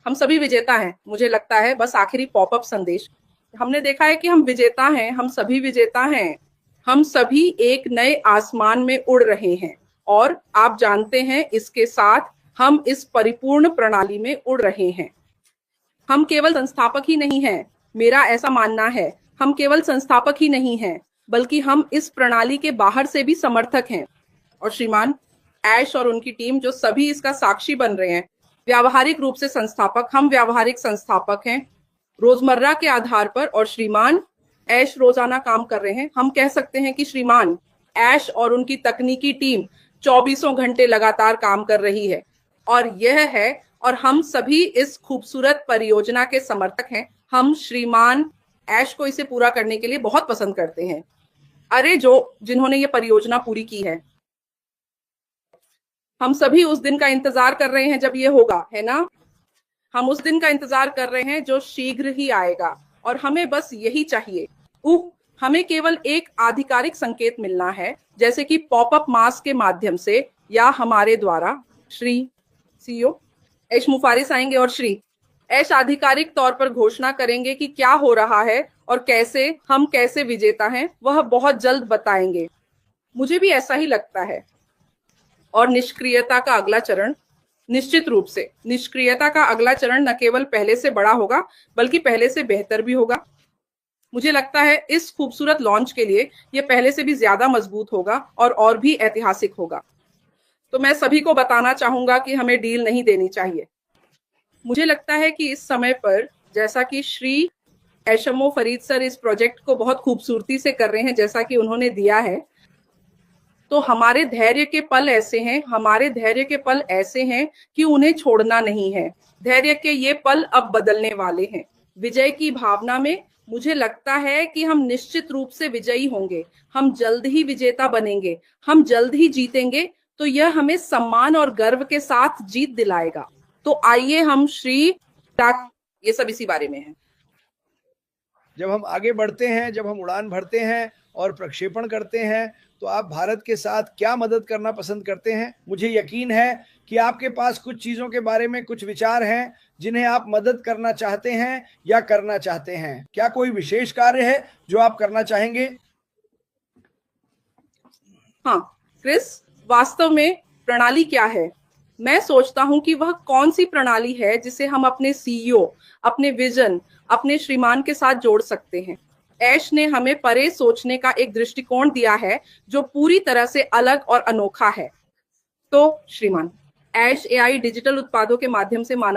हम सभी विजेता हैं, मुझे लगता है। बस आखिरी पॉपअप संदेश, हमने देखा है कि हम विजेता हैं, हम सभी विजेता हैं। हम सभी एक नए आसमान में उड़ रहे हैं और आप जानते हैं इसके साथ हम इस परिपूर्ण प्रणाली में उड़ रहे हैं। हम केवल संस्थापक ही नहीं हैं, मेरा ऐसा मानना है। हम केवल संस्थापक ही नहीं हैं, बल्कि हम इस प्रणाली के बाहर से भी समर्थक हैं। और श्रीमान ऐश और उनकी टीम जो सभी इसका साक्षी बन रहे हैं, व्यावहारिक रूप से संस्थापक, हम व्यावहारिक संस्थापक हैं रोजमर्रा के आधार पर। और श्रीमान ऐश रोजाना काम कर रहे हैं। हम कह सकते हैं कि श्रीमान ऐश और उनकी तकनीकी टीम 24 घंटे लगातार काम कर रही है। और यह है, और हम सभी इस खूबसूरत परियोजना के समर्थक हैं। हम श्रीमान ऐश को इसे पूरा करने के लिए बहुत पसंद करते हैं। अरे जिन्होंने ये परियोजना पूरी की है, हम सभी उस दिन का इंतजार कर रहे हैं जब ये होगा, है ना? हम उस दिन का इंतजार कर रहे हैं जो शीघ्र ही आएगा, और हमें बस यही चाहिए। हमें केवल एक आधिकारिक संकेत मिलना है, जैसे कि पॉपअप मास्क के माध्यम से या हमारे द्वारा। श्री सीईओ ऐश मुफारिस आएंगे और श्री ऐश आधिकारिक तौर पर घोषणा करेंगे कि क्या हो रहा है और हम कैसे विजेता हैं, वह बहुत जल्द बताएंगे। मुझे भी ऐसा ही लगता है। और निष्क्रियता का अगला चरण, निश्चित रूप से निष्क्रियता का अगला चरण न केवल पहले से बड़ा होगा, बल्कि पहले से बेहतर भी होगा। मुझे लगता है इस खूबसूरत लॉन्च के लिए यह पहले से भी ज्यादा मजबूत होगा और भी ऐतिहासिक होगा। तो मैं सभी को बताना चाहूंगा कि हमें डील नहीं देनी चाहिए। मुझे लगता है कि इस समय पर, जैसा कि श्री एशमो फरीद सर इस प्रोजेक्ट को बहुत खूबसूरती से कर रहे हैं, जैसा कि उन्होंने दिया है, तो हमारे धैर्य के पल ऐसे हैं कि उन्हें छोड़ना नहीं है। धैर्य के ये पल अब बदलने वाले हैं। विजय की भावना में मुझे लगता है कि हम निश्चित रूप से विजयी होंगे। हम जल्द ही विजेता बनेंगे, हम जल्द ही जीतेंगे। तो यह हमें सम्मान और गर्व के साथ जीत दिलाएगा। तो आइए हम ये सब इसी बारे में है। जब हम आगे बढ़ते हैं, जब हम उड़ान भरते हैं और प्रक्षेपण करते हैं, तो आप भारत के साथ क्या मदद करना पसंद करते हैं? मुझे यकीन है कि आपके पास कुछ चीज़ों के बारे में कुछ विचार हैं जिन्हें आप मदद करना चाहते हैं या करना चाहते हैं। क्या कोई विशेष कार्य है जो आप करना चाहेंगे? हाँ क्रिस, वास्तव में प्रणाली क्या है? मैं सोचता हूं कि वह कौन सी प्रणाली है जिसे हम अपने सीईओ, अपने विजन, अपने श्रीमान के साथ जोड़ सकते हैं। ऐश ने हमें परे सोचने का एक दृष्टिकोण दिया है जो पूरी तरह से अलग और अनोखा है। तो श्रीमान, ऐश एआई डिजिटल उत्पादों के माध्यम से मानव